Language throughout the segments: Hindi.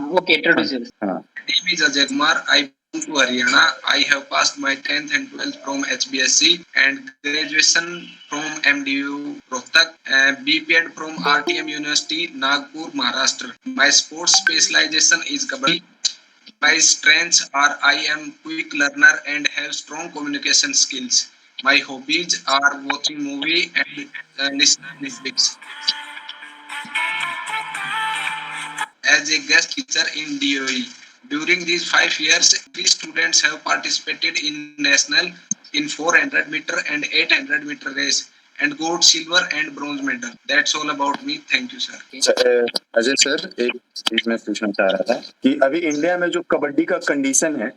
Okay, introduce yourself. हाँ. My name is Ajay Kumar. I belong to Haryana. I have passed my 10th and 12th from HBSC and graduation from MDU Rohtak, BPEd from RTM University, Nagpur, Maharashtra. My sports specialization is Kabaddi. My strengths are I am quick learner and have strong communication skills. My hobbies are watching movie and listening to Netflix. As a guest teacher in DOE. During these 5 years, 3 students have participated in national in 400 meter and 800 meter race and got silver and bronze medal. That's all about me. Thank you, sir. Ajay sir, एक चीज मैं पूछना चाह रहा था कि अभी इंडिया में जो कबड्डी का कंडीशन है,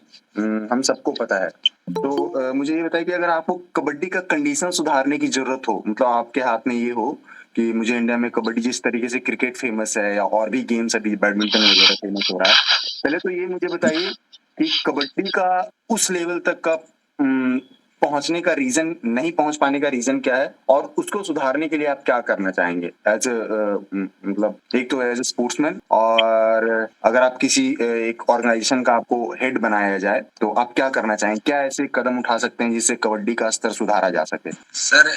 हम सबको पता है, तो मुझे ये बताइए कि अगर आपको कबड्डी का कंडीशन सुधारने की जरूरत हो, मतलब आपके हाथ में ये हो कि मुझे इंडिया में कबड्डी जिस तरीके से क्रिकेट फेमस है या और भी गेम्स अभी बैडमिंटन वगैरह फेमस हो रहा है, पहले तो ये मुझे बताइए कि कबड्डी का उस लेवल तक का पहुंचने का रीजन, नहीं पहुंच पाने का रीजन क्या है, और उसको सुधारने के लिए आप क्या करना चाहेंगे एज मतलब एक तो एज ए स्पोर्ट्समैन, और अगर आप किसी एक ऑर्गेनाइजेशन का आपको हेड बनाया जाए तो आप क्या करना चाहेंगे, क्या ऐसे कदम उठा सकते हैं जिससे कबड्डी का स्तर सुधारा जा सके? Sir,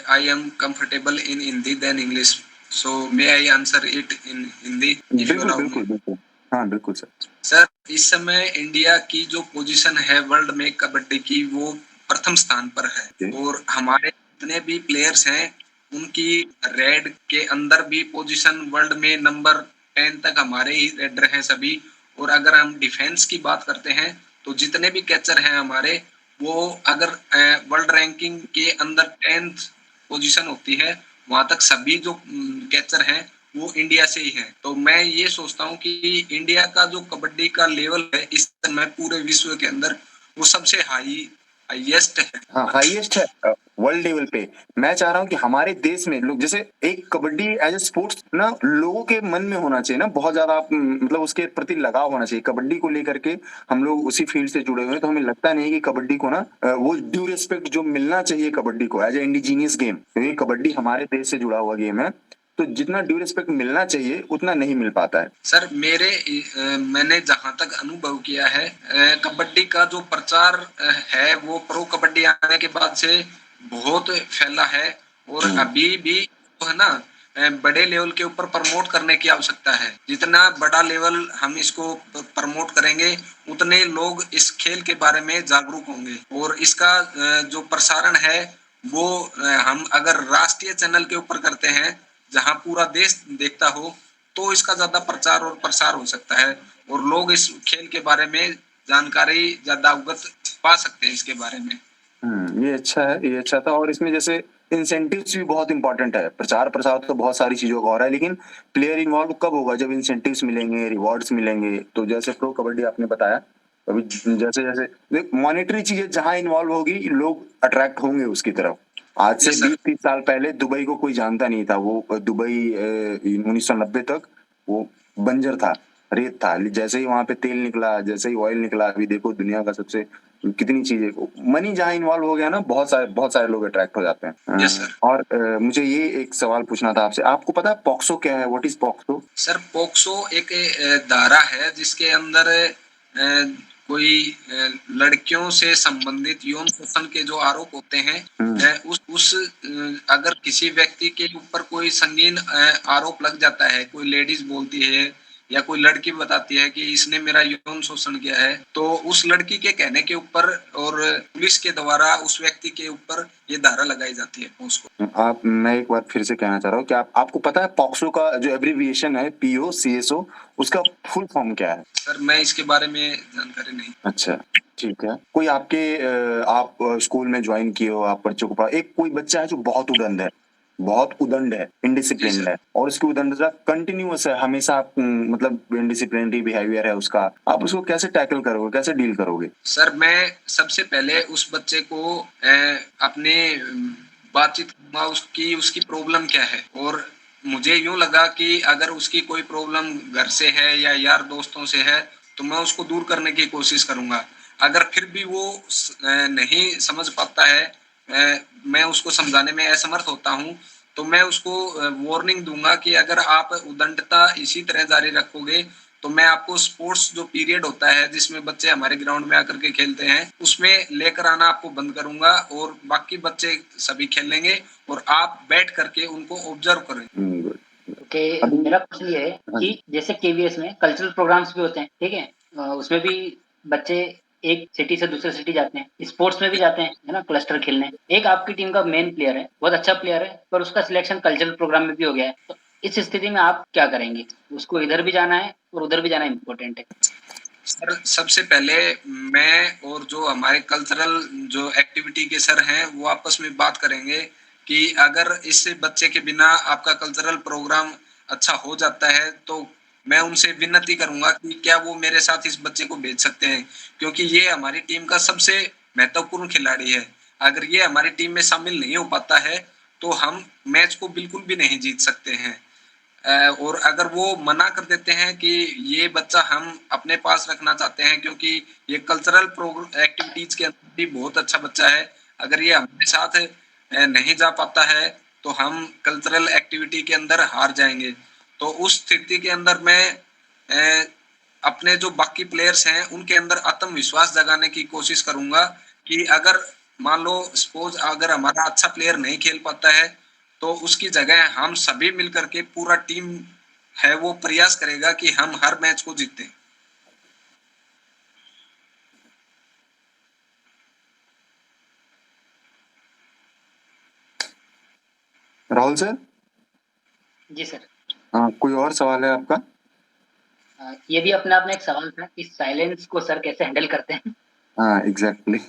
I am comfortable in Hindi than English, so may I answer it in Hindi? बिल्कुल बिल्कुल बिल्कुल, हाँ बिल्कुल सर. सर, इस समय इंडिया की जो पोजीशन है वर्ल्ड में कबड्डी की, वो प्रथम स्थान पर है और हमारे जितने भी प्लेयर्स हैं उनकी रेड के अंदर भी पोजीशन वर्ल्ड में नंबर 10 तक हमारे ही रेडर हैं सभी। और अगर हम डिफेंस की बात करते हैं तो जितने भी कैचर हैं हमारे, वो अगर वर्ल्ड रैंकिंग के अंदर 10th पोजीशन होती है, वहां तक सभी जो कैचर हैं वो इंडिया से ही है। तो मैं ये सोचता हूँ कि इंडिया का जो कबड्डी का लेवल है इस समय पूरे विश्व के अंदर वो सबसे हाईएस्ट है। हाँ, हाईएस्ट है वर्ल्ड लेवल पे। मैं चाह रहा हूँ कि हमारे देश में लोग, जैसे एक कबड्डी एज ए स्पोर्ट्स ना लोगों के मन में होना चाहिए ना, बहुत ज्यादा मतलब उसके प्रति लगाव होना चाहिए। कबड्डी को लेकर के हम लोग उसी फील्ड से जुड़े हुए हैं, तो हमें लगता नहीं कि कबड्डी को ना वो ड्यू रिस्पेक्ट जो मिलना चाहिए कबड्डी को एज ए इंडिजीनियस गेम, क्योंकि कबड्डी हमारे देश से जुड़ा हुआ गेम है, तो जितना ड्यू रिस्पेक्ट मिलना चाहिए उतना नहीं मिल पाता है। सर, मैंने जहां तक अनुभव किया है, कबड्डी का जो प्रचार है वो प्रो कबड्डी आने के बाद से बहुत फैला है और अभी भी तो है ना, बड़े लेवल के ऊपर प्रमोट करने की आवश्यकता है। जितना बड़ा लेवल हम इसको प्रमोट करेंगे उतने लोग इस खेल के बारे में जागरूक होंगे और इसका जो प्रसारण है वो हम अगर राष्ट्रीय चैनल के ऊपर करते हैं जहां पूरा देश देखता हो, तो इसका ज्यादा प्रचार और प्रसार हो सकता है और लोग इस खेल के बारे में जानकारी ज्यादा अवगत पा सकते हैं इसके बारे में। ये अच्छा है, ये अच्छा था। और इसमें जैसे इंसेंटिव्स भी बहुत इंपॉर्टेंट है। प्रचार प्रसार तो बहुत सारी चीजों का हो रहा है, लेकिन प्लेयर इन्वॉल्व कब होगा? जब इंसेंटिव्स मिलेंगे, रिवॉर्ड्स मिलेंगे। तो जैसे प्रो कबड्डी आपने बताया, अभी जैसे जैसे मॉनेटरी चीजें जहां इन्वॉल्व होगी, लोग अट्रैक्ट होंगे उसकी तरफ। आज से 20-30 साल पहले दुबई को कोई जानता नहीं था। वो दुबई 1990 तक वो बंजर था, रेत था। जैसे ही वहां पे तेल निकला, जैसे ही ऑयल निकला, अभी देखो दुनिया का सबसे कितनी चीजें, मनी जहाँ इन्वॉल्व हो गया ना, बहुत सारे लोग अट्रैक्ट हो जाते हैं। Yes sir. और मुझे ये एक सवाल पूछना था आपसे, आपको पता है पॉक्सो क्या है? What is POCSO? Sir, POCSO एक धारा है जिसके अंदर कोई लड़कियों से संबंधित यौन शोषण के जो आरोप होते हैं, उस अगर किसी व्यक्ति के ऊपर कोई संगीन आरोप लग जाता है, कोई लेडीज बोलती है या कोई लड़की बताती है कि इसने मेरा यौन शोषण किया है, तो उस लड़की के कहने के ऊपर और पुलिस के द्वारा उस व्यक्ति के ऊपर ये धारा लगाई जाती है पॉक्सो। मैं एक बार फिर से कहना चाह रहा हूँ कि आपको पता है पॉक्सो का जो एब्रीविएशन है POCSO, उसका फुल फॉर्म क्या है? सर, मैं इसके बारे में जानकारी नहीं। अच्छा, ठीक है। कोई आपके आप स्कूल में ज्वाइन किए हो, आप बच्चों को एक कोई बच्चा है जो बहुत उदंड है, इनडिसिप्लिन्ड है, और उसकी उदंडता कंटिन्यूअस है, हमेशा मतलब इनडिसिप्लिनरी बिहेवियर है उसका, आप उसको कैसे टैकल करोगे, कैसे डील करोगे? सर, मैं सबसे पहले उस बच्चे को अपने बातचीत उसकी प्रॉब्लम क्या है, और मुझे यूं लगा कि अगर उसकी कोई प्रॉब्लम घर से है या यार दोस्तों से है तो मैं उसको दूर करने की कोशिश करूंगा। अगर फिर भी वो नहीं समझ पाता है, मैं उसको समझाने में असमर्थ होता हूँ, तो मैं उसको वार्निंग दूंगा कि अगर आप उदंडता इसी तरह जारी रखोगे तो मैं आपको स्पोर्ट्स जो पीरियड होता है जिसमें बच्चे हमारे ग्राउंड में आकर के खेलते हैं उसमें लेकर आना आपको बंद करूंगा और बाकी बच्चे सभी खेलेंगे और आप बैठ करके उनको ऑब्जर्व करें। good. ओके, अभी मेरा क्वेश्चन ये है हाँ कि जैसे केवीएस में कल्चरल प्रोग्राम्स भी होते हैं, ठीक है, उसमें भी बच्चे एक सिटी से दूसरे सिटी जाते हैं, स्पोर्ट्स में भी जाते हैं, है ना, क्लस्टर खेलने। एक आपकी टीम का मेन प्लेयर है, बहुत अच्छा प्लेयर है, पर उसका सिलेक्शन कल्चरल प्रोग्राम में भी हो गया है, तो इस स्थिति में आप क्या करेंगे? उसको इधर भी जाना है और उधर भी जाना इम्पोर्टेंट है। सर सबसे पहले मैं और जो हमारे कल्चरल जो एक्टिविटी के सर हैं वो आपस में बात करेंगे कि अगर इस बच्चे के बिना आपका कल्चरल प्रोग्राम अच्छा हो जाता है तो मैं उनसे विनती करूंगा कि क्या वो मेरे साथ इस बच्चे को भेज सकते हैं, क्योंकि ये हमारी टीम का सबसे महत्वपूर्ण खिलाड़ी है। अगर ये हमारी टीम में शामिल नहीं हो पाता है तो हम मैच को बिल्कुल भी नहीं जीत सकते हैं। और अगर वो मना कर देते हैं कि ये बच्चा हम अपने पास रखना चाहते हैं क्योंकि ये कल्चरल एक्टिविटीज के अंदर भी बहुत अच्छा बच्चा है, अगर ये हमारे साथ नहीं जा पाता है तो हम कल्चरल एक्टिविटी के अंदर हार जाएंगे। तो उस स्थिति के अंदर मैं अपने जो बाकी प्लेयर्स हैं उनके अंदर आत्मविश्वास जगाने की कोशिश करूंगा कि अगर मान लो सपोज अगर हमारा अच्छा प्लेयर नहीं खेल पाता है तो उसकी जगह हम सभी मिलकर के पूरा टीम है वो प्रयास करेगा कि हम हर मैच को जीतें। राहुल सर, जी सर। कोई और सवाल है आपका? ये भी अपने आप में एक सवाल था कि साइलेंस को सर कैसे हैंडल करते हैं। हाँ एग्जैक्टली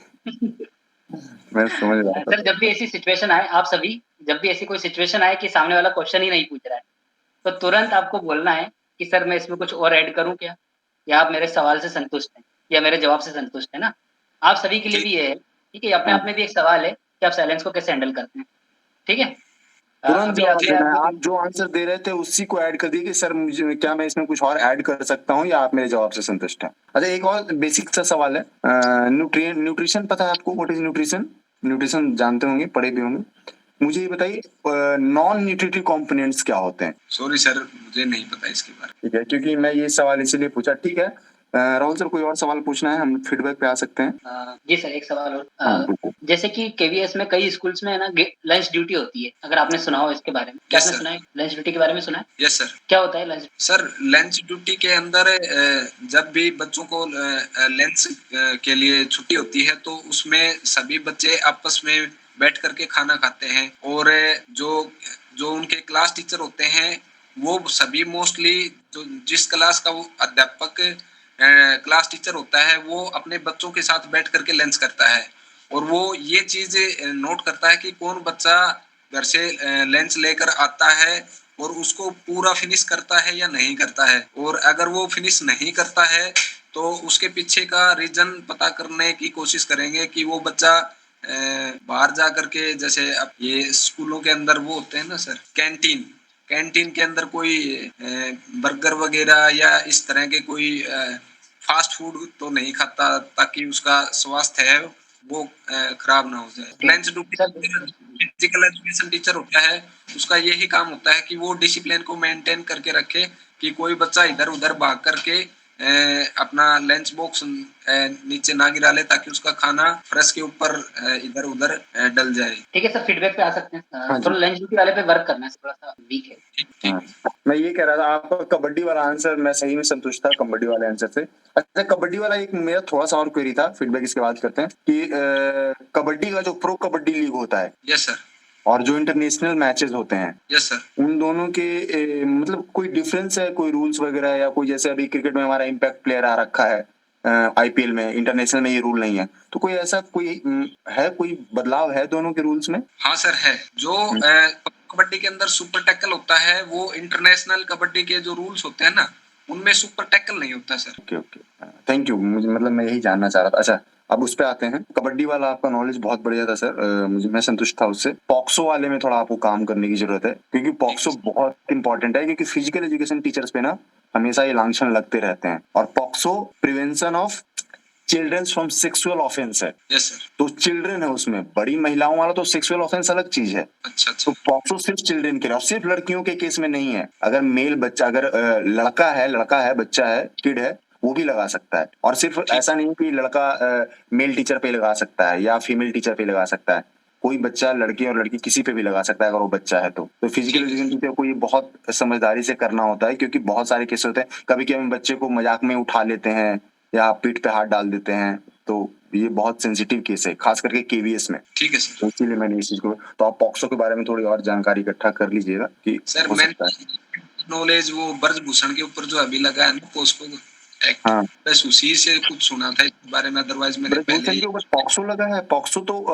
मैं समझ रहा था। सर जब भी ऐसी सिचुएशन आए, आप सभी जब भी ऐसी कोई सिचुएशन आए कि सामने वाला क्वेश्चन ही नहीं पूछ रहा है, तो तुरंत आपको बोलना है कि सर मैं इसमें कुछ और ऐड करूं क्या, या आप मेरे सवाल से संतुष्ट हैं या मेरे जवाब से संतुष्ट हैं ना। आप सभी के लिए भी ये है, ठीक है, अपने हाँ, आप में भी एक सवाल है कि आप साइलेंस को कैसे हैंडल करते हैं, ठीक है। तुरंत अभी जवाब अगले देना है। आदमी आप जो आंसर दे रहे थे उसी को ऐड कर दिए कि सर मुझे क्या मैं इसमें कुछ और ऐड कर सकता हूँ या आप मेरे जवाब से संतुष्ट हैं। अच्छा, एक और बेसिक सा सवाल है, न्यूट्रिशन पता है आपको? What is nutrition? न्यूट्रिशन जानते होंगे, पढ़े भी होंगे। मुझे ये बताइए नॉन न्यूट्रिटिव कंपोनेंट्स क्या होते हैं? सॉरी सर मुझे नहीं पता इसके बारे में। ठीक है, क्योंकि मैं ये सवाल इसीलिए पूछा। ठीक है, राहुल सर कोई और सवाल पूछना है, हम फीडबैक पे आ सकते हैं। जी सर, एक सवाल और। हाँ बिल्कुल। जैसे कि केवीएस में कई स्कूल्स में है ना लंच ड्यूटी होती है, अगर आपने सुना हो इसके बारे में। क्या Yes, आपने sir. सुना है लंच ड्यूटी के बारे में? सुना है? Yes sir. क्या होता है लंच? सर लंच ड्यूटी के अंदर जब भी बच्चों को लंच के लिए छुट्टी होती है तो उसमें सभी बच्चे आपस में बैठ करके खाना खाते हैं और जो जो उनके क्लास टीचर होते हैं वो सभी मोस्टली जो जिस क्लास का वो अध्यापक क्लास टीचर होता है वो अपने बच्चों के साथ बैठ करके लंच करता है और वो ये चीज नोट करता है कि कौन बच्चा घर से लंच लेकर आता है और उसको पूरा फिनिश करता है या नहीं करता है, और अगर वो फिनिश नहीं करता है तो उसके पीछे का रीजन पता करने की कोशिश करेंगे कि वो बच्चा बाहर जा करके, जैसे अब ये स्कूलों के अंदर वो होते हैं ना सर कैंटीन, कैंटीन के अंदर कोई बर्गर वगैरह या इस तरह के कोई फास्ट फूड तो नहीं खाता ताकि उसका स्वास्थ्य है वो खराब ना हो जाए। Lunch duty physical education teacher होता है उसका यही काम होता है कि वो डिसिप्लिन को मेंटेन करके रखे कि कोई बच्चा इधर उधर भाग करके अपना लंच बॉक्स नीचे ना गिरा ले ताकि उसका खाना फ्रेश के ऊपर इधर उधर डल जाए। ठीक है सर, फीडबैक पे आ सकते हैं। हाँ जी। थोड़ा लंच ड्यूटी वाले पे वर्क करना है, थोड़ा सा वीक है। ठीक। मैं ये कह रहा था आपका कबड्डी वाला आंसर मैं सही में संतुष्ट था कबड्डी वाले आंसर से। अच्छा, कबड्डी वाला एक मेरा थोड़ा सा और क्वेरी था, फीडबैक इसके बाद करते हैं कि कबड्डी का जो प्रो कबड्डी लीग होता है यस सर। और जो इंटरनेशनल मैचेस होते हैं, यस सर। उन दोनों के मतलब कोई डिफरेंस है, कोई रूल्स वगैरह, या कोई जैसे अभी क्रिकेट में हमारा इम्पैक्ट प्लेयर आ रखा है आईपीएल में, इंटरनेशनल में ये रूल नहीं है, तो कोई ऐसा कोई है, कोई बदलाव है दोनों के रूल्स में? हाँ सर है। जो कबड्डी के अंदर सुपर टैकल होता है वो इंटरनेशनल कबड्डी के जो रूल्स होते हैं ना उनमें सुपर टैकल नहीं होता sir. Okay okay, thank you. मुझे मतलब मैं यही जानना चाह रहा था। अच्छा, अब उस पे आते हैं। कबड्डी वाला आपका नॉलेज बहुत बढ़िया था सर, मुझे मैं संतुष्ट था उससे। पॉक्सो वाले में थोड़ा आपको काम करने की जरूरत है, क्योंकि पॉक्सो बहुत इंपॉर्टेंट है, क्योंकि फिजिकल एजुकेशन टीचर्स पे ना हमेशा ये लांछन लगते रहते हैं। और POCSO prevention of childrens from sexual offence है, यस सर। तो चिल्ड्रन है उसमें, बड़ी महिलाओं वाला तो सेक्सुअल ऑफेंस अलग चीज है। अच्छा तो अच्छा। पॉक्सो सिर्फ चिल्ड्रन के लिए और सिर्फ लड़कियों के केस में नहीं है। अगर मेल बच्चा, अगर लड़का है, बच्चा है, किड है, वो भी लगा सकता है। और सिर्फ ऐसा नहीं कि लड़का मेल टीचर पे लगा सकता है या फीमेल टीचर पे लगा सकता है, कोई बच्चा लड़की और लड़की किसी पे भी लगा सकता है अगर वो बच्चा है तो फिजिकल एजुकेशन टीचर को ये बहुत समझदारी से करना होता है, क्योंकि बहुत सारे केस होते हैं, कभी कभी हम बच्चे को मजाक में उठा लेते हैं या पीठ पे हाथ डाल देते हैं, तो ये बहुत सेंसिटिव केस है, खास करके केवीएस में। ठीक है सर। तो इसीलिए मैंने इस चीज को, तो आप पॉक्सो के बारे में थोड़ी और जानकारी इकट्ठा कर लीजिएगा कि सर हो मैं सकता है। नॉलेज वो ब्रजभूषण के ऊपर जो अभी लगा है ना पोस्को एक्ट, हाँ, बस उसी से कुछ सुना था इसके बारे में, अदरवाइज मैंने पहले ब्रजभूषण ही। के ऊपर पॉक्सो लगा है। पॉक्सो तो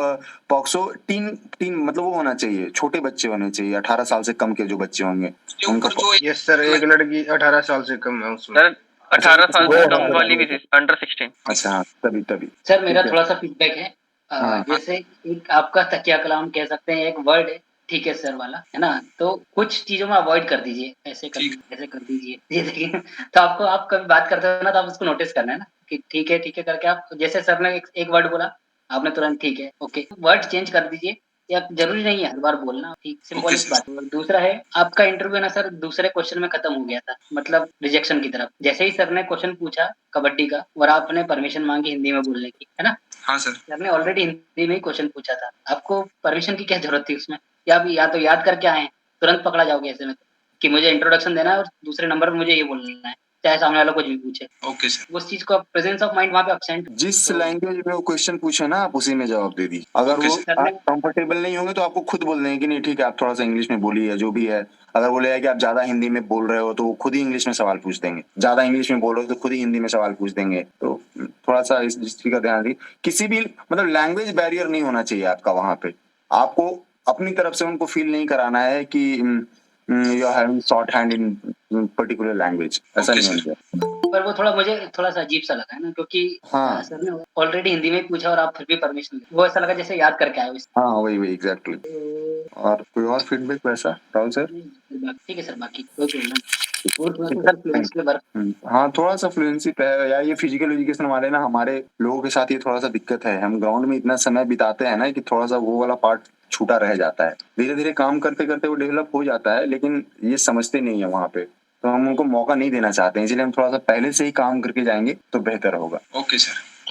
पॉक्सो टीन टीन मतलब वो होना चाहिए, छोटे बच्चे होने चाहिए, 18 साल से कम के जो बच्चे होंगे उसके उनका। ऊपर जो यस सर, एक लड़की 18 साल से कम है उसमें। सर 18 साल से अच्छा, कम वाली भी अंडर 16। अच्छा हाँ, तभी तभी सर मेरा ठीक है। थोड़ा सा फीडबैक है। हाँ। जैसे एक आपका तकिया कलाम कह सकते हैं, एक वर्ड है ठीक है सर वाला, है ना, तो कुछ चीजों में अवॉइड कर दीजिए, ऐसे कर ठीक। ऐसे कर दीजिए, ये देखिए। तो आपको, आप कभी बात करते हो ना तो आप उसको नोटिस करना है ना कि ठीक है करके आप, जैसे सर ने एक वर्ड बोला, आपने तुरंत ठीक है ओके, वर्ड चेंज कर दीजिए, या जरूरी नहीं है हर बार बोलना, ठीक सिंबॉलिक सर। बात। और दूसरा है, आपका इंटरव्यू ना सर दूसरे क्वेश्चन में खत्म हो गया था, मतलब रिजेक्शन की तरफ। जैसे ही सर ने क्वेश्चन पूछा कबड्डी का और आपने परमिशन मांगी हिंदी में बोलने की, है ना, हाँ सर। सर ने ऑलरेडी हिंदी में ही क्वेश्चन पूछा था, आपको परमिशन की क्या जरूरत थी उसमें? या तो याद करके आए, तुरंत पकड़ा जाओगे ऐसे में कि मुझे इंट्रोडक्शन देना है और दूसरे नंबर पर मुझे ये बोलना है, चाहे सामने वाला कुछ भी पूछे। Okay sir. उस चीज को प्रेजेंस ऑफ माइंड वहाँ पे अब्सेंट। जिस लैंग्वेज में वो क्वेश्चन पूछे ना आप उसी में जवाब दे दी। अगर ओके वो सर। आप कंफर्टेबल नहीं होंगे तो आपको खुद बोल देंगे कि नहीं ठीक है आप थोड़ा सा इंग्लिश में बोलिए, जो भी है। अगर बोले कि आप ज्यादा हिंदी में बोल रहे हो तो वो खुद ही इंग्लिश में सवाल पूछ देंगे, ज्यादा इंग्लिश में बोल रहे हो तो खुद ही हिंदी में सवाल पूछ देंगे। तो थोड़ा सा इस चीज का ध्यान रखिए, किसी भी मतलब लैंग्वेज बैरियर नहीं होना चाहिए आपका वहां पे। आपको अपनी तरफ से उनको फील नहीं कराना है कि you are having short hand in particular language, ऐसा नहीं होना चाहिए। पर वो थोड़ा मुझे थोड़ा सा अजीब सा लगा है ना, क्योंकि हाँ। सर ने ऑलरेडी हिंदी में ही पूछा और आप फिर भी परमिशन, वो ऐसा लगा जैसे याद करके आए हो। हाँ वही एग्जैक्टली। और कोई और फीडबैक वैसा राहुल सर? ठीक है सर, बाकी कोई प्रॉब्लम नहीं। और थोड़ा सा सर फ्लुएंसी के बारे। हाँ थोड़ा सा फ्लुएंसी पे है यार, ये फिजिकल एजुकेशन वाले ना हमारे लोगों के साथ ये थोड़ा सा दिक्कत है, हम ग्राउंड में इतना समय बिताते हैं ना कि थोड़ा सा वो वाला पार्ट छूटा रह जाता है। धीरे धीरे काम करते करते वो डेवलप हो जाता है, लेकिन ये समझते नहीं है वहाँ पे, तो हम उनको मौका नहीं देना चाहते हैं, इसलिए हम थोड़ा सा पहले से ही काम करके जाएंगे तो बेहतर होगा। Okay sir.